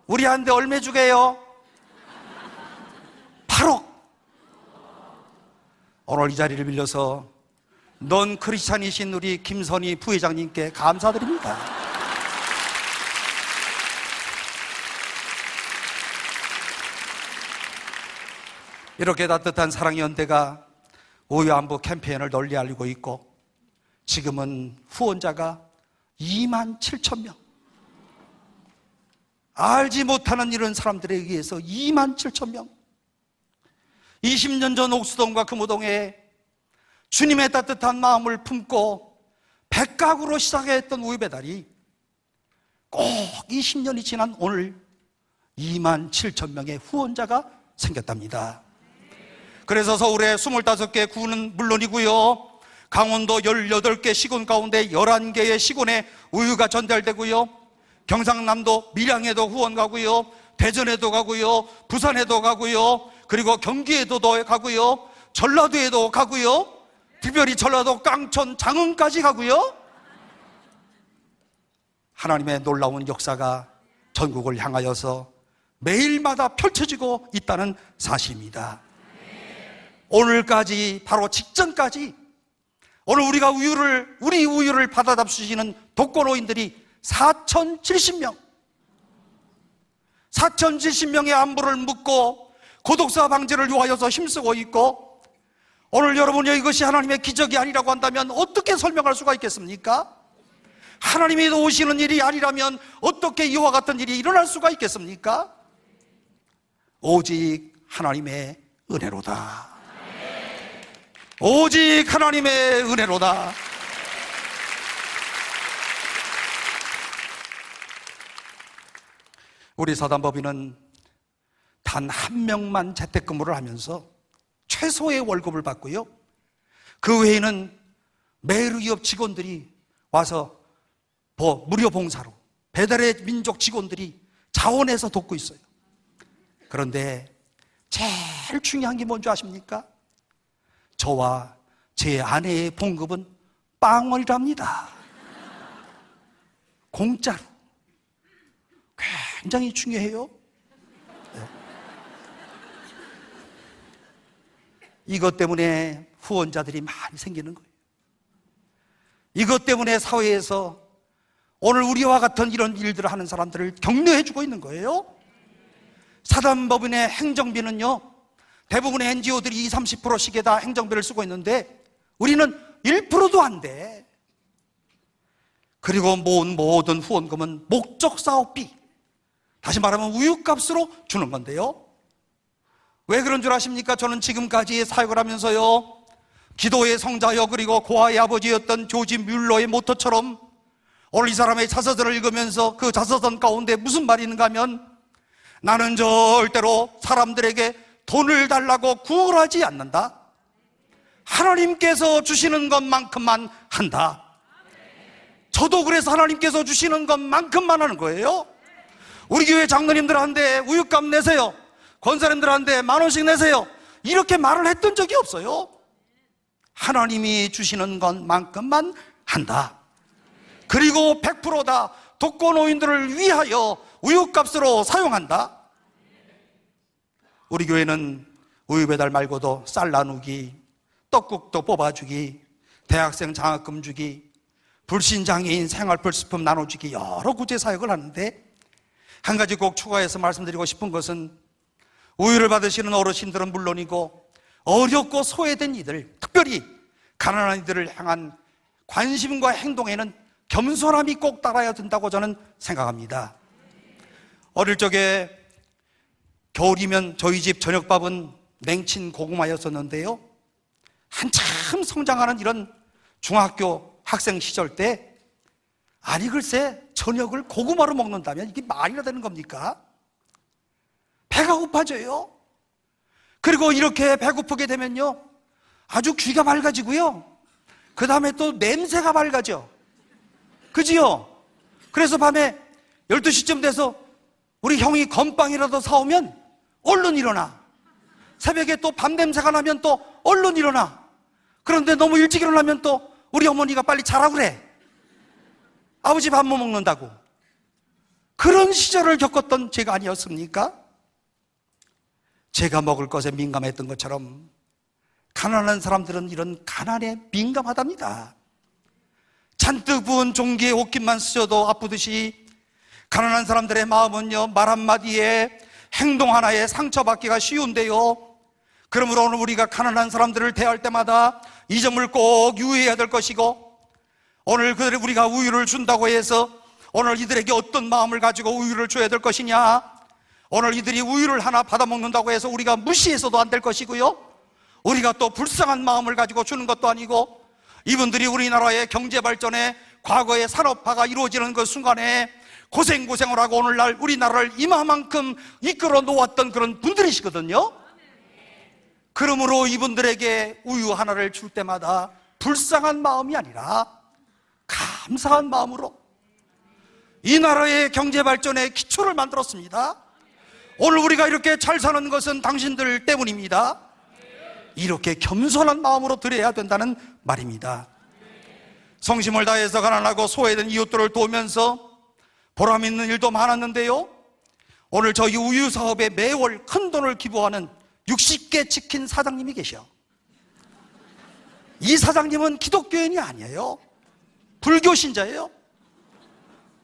우리한테 얼마 주게요? 8억. 오늘 이 자리를 빌려서 넌 크리스찬이신 우리 김선희 부회장님께 감사드립니다. 이렇게 따뜻한 사랑연대가 우유안부 캠페인을 널리 알리고 있고, 지금은 후원자가 2만 7천 명. 알지 못하는 이런 사람들에 의해서 2만 7천 명. 20년 전 옥수동과 금호동에 주님의 따뜻한 마음을 품고 백각으로 시작했던 우유 배달이 꼭 20년이 지난 오늘 2만 7천 명의 후원자가 생겼답니다. 그래서 서울의 25개 구는 물론이고요, 강원도 18개 시군 가운데 11개의 시군에 우유가 전달되고요, 경상남도 밀양에도 후원 가고요, 대전에도 가고요, 부산에도 가고요, 그리고 경기에도 가고요, 전라도에도 가고요, 특별히 전라도 깡촌 장흥까지 가고요. 하나님의 놀라운 역사가 전국을 향하여서 매일마다 펼쳐지고 있다는 사실입니다. 오늘까지, 바로 직전까지 오늘 우리가 우리 우유를 받아 잡수시는 독거노인들이 4,070명, 4,070명의 안부를 묻고 고독사 방지를 위하여서 힘쓰고 있고, 오늘 여러분이 이것이 하나님의 기적이 아니라고 한다면 어떻게 설명할 수가 있겠습니까? 하나님이 오시는 일이 아니라면 어떻게 이와 같은 일이 일어날 수가 있겠습니까? 오직 하나님의 은혜로다. 오직 하나님의 은혜로다. 우리 사단법인은 단 한 명만 재택근무를 하면서 최소의 월급을 받고요, 그 외에는 매일의업 직원들이 와서 무료 봉사로, 배달의 민족 직원들이 자원해서 돕고 있어요. 그런데 제일 중요한 게 뭔지 아십니까? 저와 제 아내의 봉급은 빵원이랍니다. 공짜로. 굉장히 중요해요. 네. 이것 때문에 후원자들이 많이 생기는 거예요. 이것 때문에 사회에서 오늘 우리와 같은 이런 일들을 하는 사람들을 격려해주고 있는 거예요. 사단법인의 행정비는요, 대부분의 NGO들이 20, 30%씩에 다 행정비를 쓰고 있는데 우리는 1%도 안 돼. 그리고 모은 모든 후원금은 목적사업비, 다시 말하면 우유값으로 주는 건데요, 왜 그런 줄 아십니까? 저는 지금까지 사역을 하면서요, 기도의 성자여 그리고 고아의 아버지였던 조지 뮬러의 모토처럼 오늘 이 사람의 자서전을 읽으면서 그 자서전 가운데 무슨 말이 있는가 하면, 나는 절대로 사람들에게 돈을 달라고 구걸하지 않는다. 하나님께서 주시는 것만큼만 한다. 저도 그래서 하나님께서 주시는 것만큼만 하는 거예요. 우리 교회 장로님들한테 우유값 내세요, 권사님들한테 10,000원씩 내세요, 이렇게 말을 했던 적이 없어요. 하나님이 주시는 것만큼만 한다. 그리고 100%다 독거노인들을 위하여 우유값으로 사용한다. 우리 교회는 우유 배달 말고도 쌀 나누기, 떡국도 뽑아주기, 대학생 장학금 주기, 불신장애인 생활필수품 나눠주기, 여러 구제 사역을 하는데, 한 가지 꼭 추가해서 말씀드리고 싶은 것은, 우유를 받으시는 어르신들은 물론이고 어렵고 소외된 이들, 특별히 가난한 이들을 향한 관심과 행동에는 겸손함이 꼭 따라야 된다고 저는 생각합니다. 어릴 적에 겨울이면 저희 집 저녁밥은 냉친 고구마였었는데요, 한참 성장하는 이런 중학교 학생 시절 때, 아니 글쎄 저녁을 고구마로 먹는다면 이게 말이나 되는 겁니까? 배가 고파져요. 그리고 이렇게 배고프게 되면요, 아주 귀가 맑아지고요, 그 다음에 또 냄새가 맑아져. 그지요? 그래서 밤에 12시쯤 돼서 우리 형이 건빵이라도 사오면 얼른 일어나. 새벽에 또 밤 냄새가 나면 또 얼른 일어나. 그런데 너무 일찍 일어나면 또 우리 어머니가 빨리 자라 그래. 아버지 밥 못 먹는다고. 그런 시절을 겪었던 제가 아니었습니까? 제가 먹을 것에 민감했던 것처럼 가난한 사람들은 이런 가난에 민감하답니다. 잔뜩 부은 종기에 옷깃만 쓰셔도 아프듯이 가난한 사람들의 마음은요, 말 한마디에 행동 하나에 상처받기가 쉬운데요, 그러므로 오늘 우리가 가난한 사람들을 대할 때마다 이 점을 꼭 유의해야 될 것이고, 오늘 그들에게 우리가 우유를 준다고 해서 오늘 이들에게 어떤 마음을 가지고 우유를 줘야 될 것이냐, 오늘 이들이 우유를 하나 받아먹는다고 해서 우리가 무시해서도 안 될 것이고요, 우리가 또 불쌍한 마음을 가지고 주는 것도 아니고, 이분들이 우리나라의 경제발전에 과거의 산업화가 이루어지는 그 순간에 고생을 하고 오늘날 우리나라를 이마만큼 이끌어 놓았던 그런 분들이시거든요. 그러므로 이분들에게 우유 하나를 줄 때마다 불쌍한 마음이 아니라 감사한 마음으로 이 나라의 경제발전의 기초를 만들었습니다. 오늘 우리가 이렇게 잘 사는 것은 당신들 때문입니다. 이렇게 겸손한 마음으로 드려야 된다는 말입니다. 성심을 다해서 가난하고 소외된 이웃들을 도우면서 보람 있는 일도 많았는데요, 오늘 저희 우유 사업에 매월 큰 돈을 기부하는 60개 치킨 사장님이 계셔. 이 사장님은 기독교인이 아니에요. 불교 신자예요.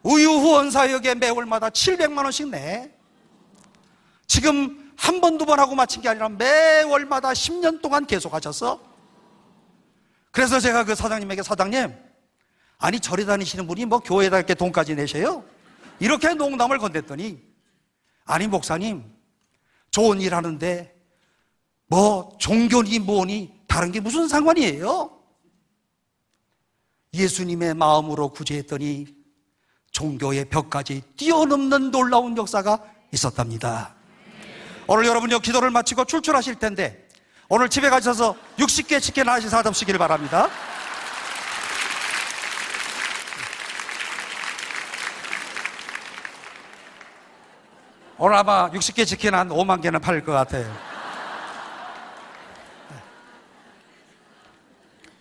우유 후원 사역에 매월마다 700만 원씩 내. 지금 한 번, 두 번 하고 마친 게 아니라 매월마다 10년 동안 계속 하셨어. 그래서 제가 그 사장님에게, 사장님, 아니 절에 다니시는 분이 뭐 교회에다 이렇게 돈까지 내셔요? 이렇게 농담을 건넸더니, 아니 목사님, 좋은 일 하는데 뭐 종교니 뭐니 다른 게 무슨 상관이에요? 예수님의 마음으로 구제했더니 종교의 벽까지 뛰어넘는 놀라운 역사가 있었답니다. 오늘 여러분요, 기도를 마치고 출출하실 텐데 오늘 집에 가셔서 60개 치킨 하나씩 사드시길 바랍니다. 오늘 아마 60개 치킨 한 5만 개는 팔릴 것 같아요.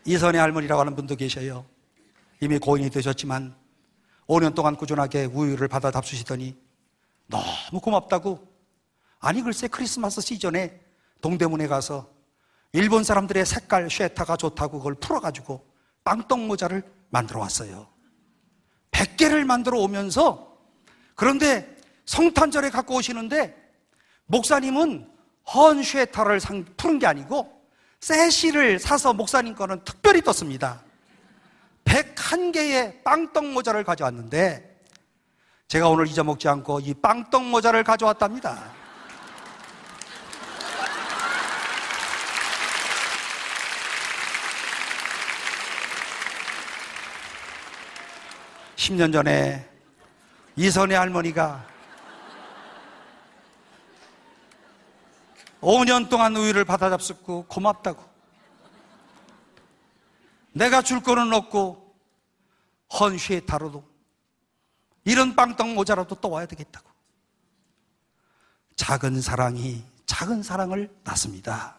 이선의 할머니라고 하는 분도 계셔요. 이미 고인이 되셨지만 5년 동안 꾸준하게 우유를 받아 잡수시더니 너무 고맙다고, 아니 글쎄 크리스마스 시즌에 동대문에 가서 일본 사람들의 색깔 쉐타가 좋다고 그걸 풀어가지고 빵떡 모자를 만들어 왔어요. 100개를 만들어 오면서, 그런데 성탄절에 갖고 오시는데 목사님은 헌 쉐타를 푸른 게 아니고 세시를 사서 목사님 거는 특별히 떴습니다. 101개의 빵떡 모자를 가져왔는데 제가 오늘 잊어먹지 않고 이 빵떡 모자를 가져왔답니다. (10년) 전에 이선의 할머니가 5년 동안 우유를 받아 잡숫고 고맙다고, 내가 줄 거는 없고 헌쉐타로도 이런 빵떡 모자라도 또 와야 되겠다고, 작은 사랑이 작은 사랑을 낳습니다.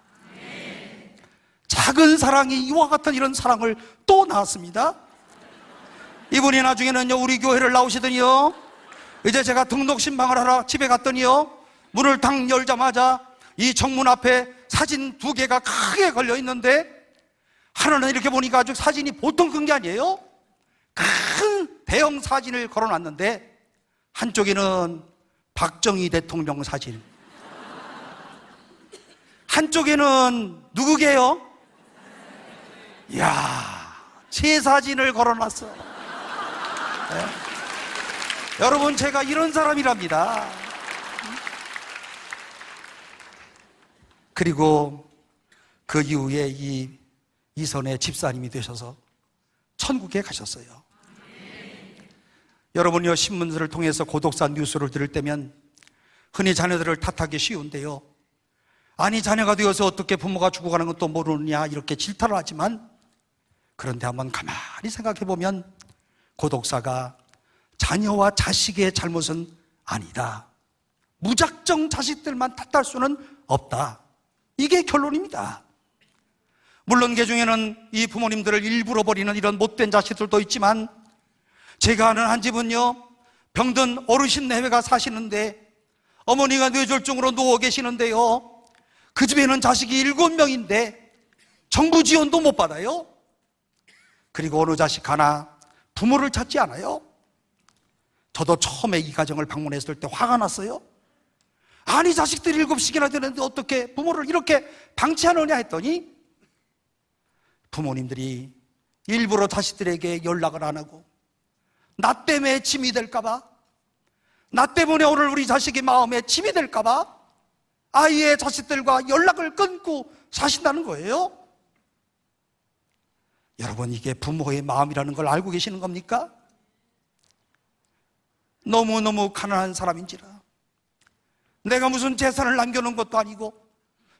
작은 사랑이 이와 같은 이런 사랑을 또 낳았습니다. 이분이 나중에는요, 우리 교회를 나오시더니요, 이제 제가 등록 신방을 하러 집에 갔더니요, 문을 딱 열자마자 이 정문 앞에 사진 2개가 크게 걸려 있는데, 하나는 이렇게 보니까 아주 사진이 보통 큰 게 아니에요. 큰 대형 사진을 걸어놨는데 한쪽에는 박정희 대통령 사진, 한쪽에는 누구게요? 이야, 제 사진을 걸어놨어. 네. 여러분, 제가 이런 사람이랍니다. 그리고 그 이후에 이선의 집사님이 되셔서 천국에 가셨어요. 여러분요, 신문들을 통해서 고독사 뉴스를 들을 때면 흔히 자녀들을 탓하기 쉬운데요, 아니 자녀가 되어서 어떻게 부모가 죽어가는 것도 모르느냐 이렇게 질타를 하지만, 그런데 한번 가만히 생각해 보면 고독사가 자녀와 자식의 잘못은 아니다. 무작정 자식들만 탓할 수는 없다. 이게 결론입니다. 물론 그 중에는 이 부모님들을 일부러 버리는 이런 못된 자식들도 있지만, 제가 아는 한 집은요, 병든 어르신 내외가 사시는데 어머니가 뇌졸중으로 누워 계시는데요, 그 집에는 자식이 7명인데 정부 지원도 못 받아요. 그리고 어느 자식 하나 부모를 찾지 않아요. 저도 처음에 이 가정을 방문했을 때 화가 났어요. 아니, 자식들이 7씩이나 되는데 어떻게 부모를 이렇게 방치하느냐 했더니, 부모님들이 일부러 자식들에게 연락을 안 하고, 나 때문에 짐이 될까봐, 나 때문에 오늘 우리 자식의 마음에 짐이 될까봐 아이의 자식들과 연락을 끊고 사신다는 거예요. 여러분, 이게 부모의 마음이라는 걸 알고 계시는 겁니까? 너무너무 가난한 사람인지라, 내가 무슨 재산을 남겨놓은 것도 아니고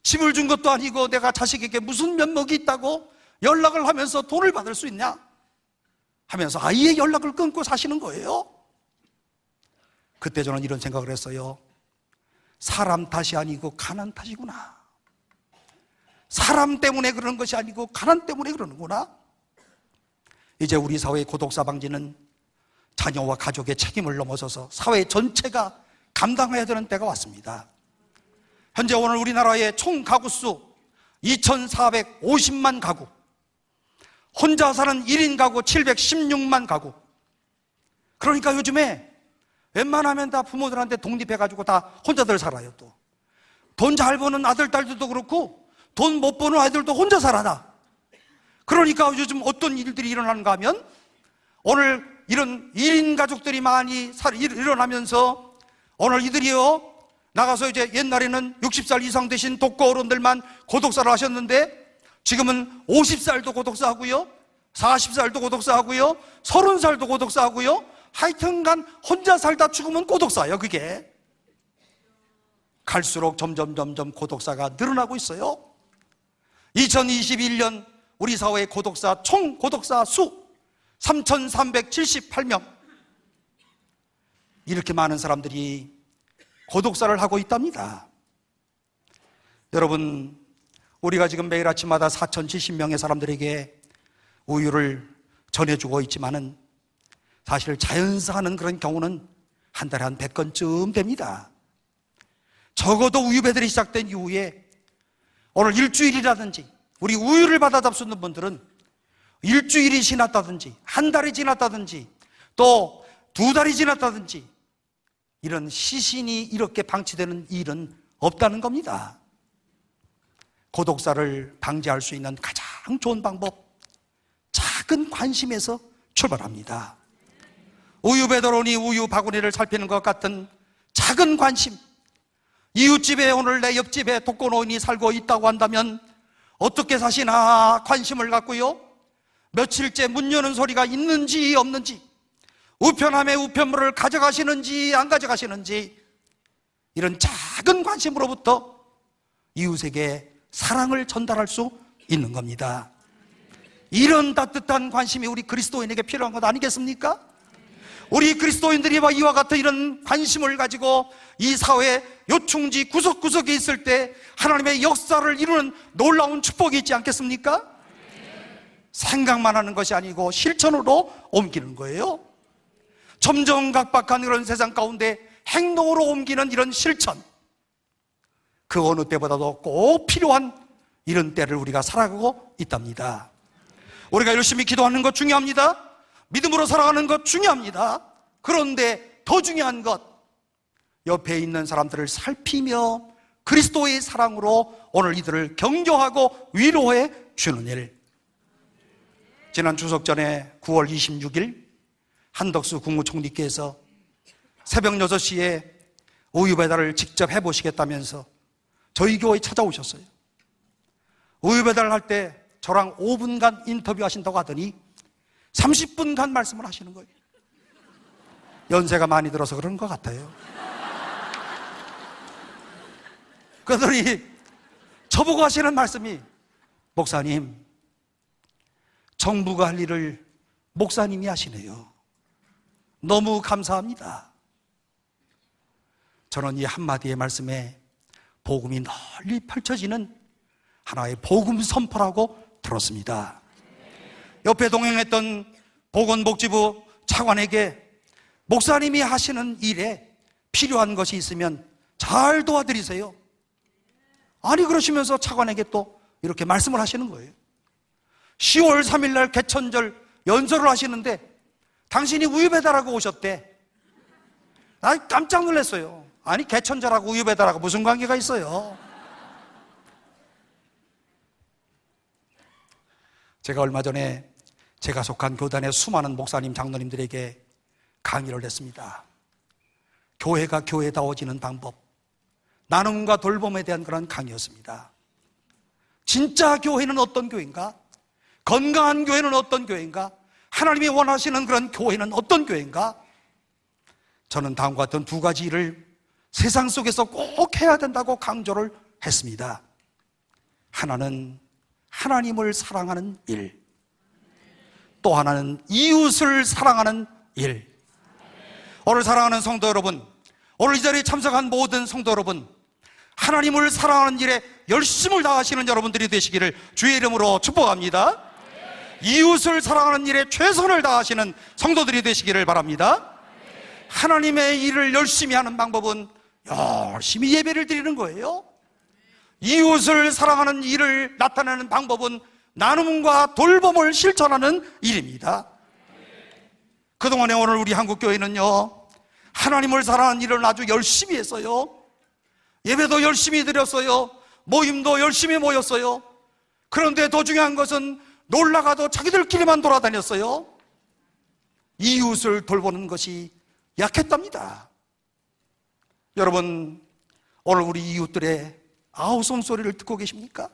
집을 준 것도 아니고 내가 자식에게 무슨 면목이 있다고 연락을 하면서 돈을 받을 수 있냐 하면서 아이의 연락을 끊고 사시는 거예요. 그때 저는 이런 생각을 했어요. 사람 탓이 아니고 가난 탓이구나. 사람 때문에 그러는 것이 아니고 가난 때문에 그러는구나. 이제 우리 사회의 고독사 방지는 자녀와 가족의 책임을 넘어서서 사회 전체가 감당해야 되는 때가 왔습니다. 현재 오늘 우리나라의 총 가구수 2,450만 가구, 혼자 사는 1인 가구 716만 가구. 그러니까 요즘에 웬만하면 다 부모들한테 독립해가지고 다 혼자들 살아요. 또 돈 잘 버는 아들, 딸들도 그렇고 돈 못 버는 아이들도 혼자 살아나. 그러니까 요즘 어떤 일들이 일어나는가 하면, 오늘 이런 1인 가족들이 많이 일어나면서 오늘 이들이요, 나가서 이제 옛날에는 60살 이상 되신 독거 어른들만 고독사를 하셨는데 지금은 50살도 고독사하고요, 40살도 고독사하고요, 30살도 고독사하고요, 하여튼간 혼자 살다 죽으면 고독사예요. 그게 갈수록 점점 고독사가 늘어나고 있어요. 2021년 우리 사회의 고독사, 총 고독사 수 3,378명. 이렇게 많은 사람들이 고독사를 하고 있답니다. 여러분, 우리가 지금 매일 아침마다 4,070명의 사람들에게 우유를 전해주고 있지만은 사실 자연사하는 그런 경우는 한 달에 한 100건쯤 됩니다. 적어도 우유배달이 시작된 이후에 오늘 일주일이라든지, 우리 우유를 받아 잡수는 분들은 일주일이 지났다든지 한 달이 지났다든지 또 2달이 지났다든지 이런 시신이 이렇게 방치되는 일은 없다는 겁니다. 고독사를 방지할 수 있는 가장 좋은 방법, 작은 관심에서 출발합니다. 우유 배달원이 우유 바구니를 살피는 것 같은 작은 관심, 이웃집에 오늘 내 옆집에 독거노인이 살고 있다고 한다면 어떻게 사시나 관심을 갖고요, 며칠째 문 여는 소리가 있는지 없는지, 우편함에 우편물을 가져가시는지 안 가져가시는지, 이런 작은 관심으로부터 이웃에게 사랑을 전달할 수 있는 겁니다. 이런 따뜻한 관심이 우리 그리스도인에게 필요한 것 아니겠습니까? 우리 그리스도인들이 이와 같은 이런 관심을 가지고 이 사회 요충지 구석구석에 있을 때 하나님의 역사를 이루는 놀라운 축복이 있지 않겠습니까? 생각만 하는 것이 아니고 실천으로 옮기는 거예요. 점점 각박한 그런 세상 가운데 행동으로 옮기는 이런 실천, 그 어느 때보다도 꼭 필요한 이런 때를 우리가 살아가고 있답니다. 우리가 열심히 기도하는 것 중요합니다. 믿음으로 살아가는 것 중요합니다. 그런데 더 중요한 것, 옆에 있는 사람들을 살피며 그리스도의 사랑으로 오늘 이들을 격려하고 위로해 주는 일. 지난 추석 전에 9월 26일 한덕수 국무총리께서 새벽 6시에 우유 배달을 직접 해보시겠다면서 저희 교회에 찾아오셨어요. 우유 배달을 할 때 저랑 5분간 인터뷰하신다고 하더니 30분간 말씀을 하시는 거예요. 연세가 많이 들어서 그런 것 같아요. 그러더니 저보고 하시는 말씀이, 목사님, 정부가 할 일을 목사님이 하시네요. 너무 감사합니다. 저는 이 한마디의 말씀에 복음이 널리 펼쳐지는 하나의 복음 선포라고 들었습니다. 옆에 동행했던 보건복지부 차관에게 목사님이 하시는 일에 필요한 것이 있으면 잘 도와드리세요. 아니, 그러시면서 차관에게 또 이렇게 말씀을 하시는 거예요. 10월 3일 날 개천절 연설을 하시는데 당신이 우유 배달하고 오셨대. 나 깜짝 놀랐어요. 아니, 개천절하고 우유 배달하고 무슨 관계가 있어요? 제가 얼마 전에 제가 속한 교단의 수많은 목사님, 장로님들에게 강의를 했습니다. 교회가 교회다워지는 방법, 나눔과 돌봄에 대한 그런 강의였습니다. 진짜 교회는 어떤 교회인가? 건강한 교회는 어떤 교회인가? 하나님이 원하시는 그런 교회는 어떤 교회인가? 저는 다음과 같은 두 가지 일을 세상 속에서 꼭 해야 된다고 강조를 했습니다. 하나는 하나님을 사랑하는 일, 또 하나는 이웃을 사랑하는 일. 오늘 사랑하는 성도 여러분, 오늘 이 자리에 참석한 모든 성도 여러분, 하나님을 사랑하는 일에 열심을 다하시는 여러분들이 되시기를 주의 이름으로 축복합니다. 이웃을 사랑하는 일에 최선을 다하시는 성도들이 되시기를 바랍니다. 하나님의 일을 열심히 하는 방법은 열심히 예배를 드리는 거예요. 이웃을 사랑하는 일을 나타내는 방법은 나눔과 돌봄을 실천하는 일입니다. 그동안에 오늘 우리 한국교회는요, 하나님을 사랑하는 일을 아주 열심히 했어요. 예배도 열심히 드렸어요. 모임도 열심히 모였어요. 그런데 더 중요한 것은 놀러가도 자기들끼리만 돌아다녔어요. 이웃을 돌보는 것이 약했답니다. 여러분, 오늘 우리 이웃들의 아우성 소리를 듣고 계십니까?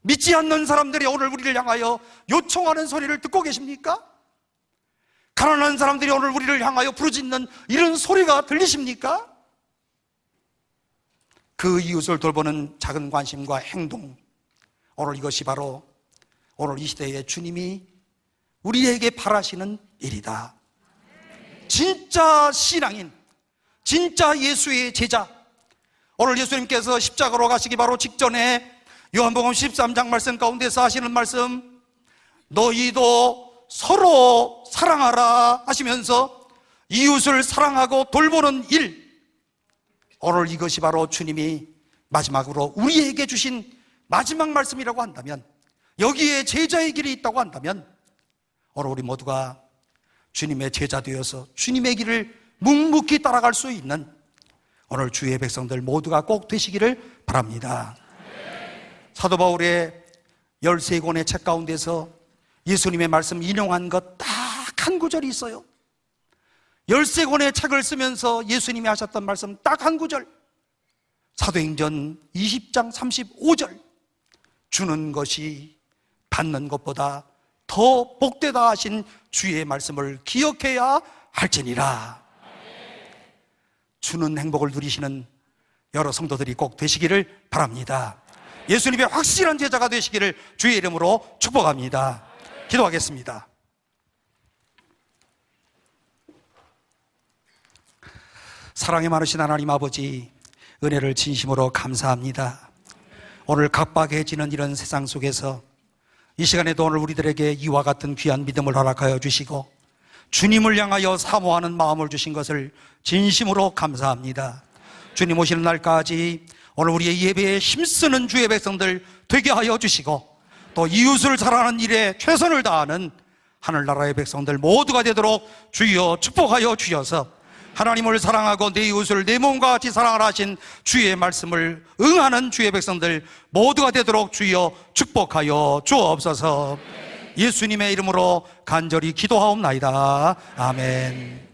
믿지 않는 사람들이 오늘 우리를 향하여 요청하는 소리를 듣고 계십니까? 가난한 사람들이 오늘 우리를 향하여 부르짖는 이런 소리가 들리십니까? 그 이웃을 돌보는 작은 관심과 행동, 오늘 이것이 바로 오늘 이 시대에 주님이 우리에게 바라시는 일이다. 진짜 신앙인, 진짜 예수의 제자, 오늘 예수님께서 십자가로 가시기 바로 직전에 요한복음 13장 말씀 가운데서 하시는 말씀, 너희도 서로 사랑하라 하시면서 이웃을 사랑하고 돌보는 일, 오늘 이것이 바로 주님이 마지막으로 우리에게 주신 마지막 말씀이라고 한다면, 여기에 제자의 길이 있다고 한다면, 오늘 우리 모두가 주님의 제자 되어서 주님의 길을 묵묵히 따라갈 수 있는 오늘 주의 백성들 모두가 꼭 되시기를 바랍니다. 사도 바울의 13권의 책 가운데서 예수님의 말씀 인용한 것 딱 한 구절이 있어요. 13권의 책을 쓰면서 예수님이 하셨던 말씀 딱 한 구절, 사도행전 20장 35절, 주는 것이 받는 것보다 더 복되다 하신 주의 말씀을 기억해야 할지니라. 주는 행복을 누리시는 여러 성도들이 꼭 되시기를 바랍니다. 예수님의 확실한 제자가 되시기를 주의 이름으로 축복합니다. 기도하겠습니다. 사랑이 많으신 하나님 아버지, 은혜를 진심으로 감사합니다. 오늘 각박해지는 이런 세상 속에서 이 시간에도 오늘 우리들에게 이와 같은 귀한 믿음을 허락하여 주시고 주님을 향하여 사모하는 마음을 주신 것을 진심으로 감사합니다. 주님 오시는 날까지 오늘 우리의 예배에 힘쓰는 주의 백성들 되게 하여 주시고, 또 이웃을 사랑하는 일에 최선을 다하는 하늘나라의 백성들 모두가 되도록 주여 축복하여 주셔서 하나님을 사랑하고 내 이웃을 내 몸과 같이 사랑하라 하신 주의 말씀을 응하는 주의 백성들 모두가 되도록 주여 축복하여 주옵소서. 예수님의 이름으로 간절히 기도하옵나이다. 아멘.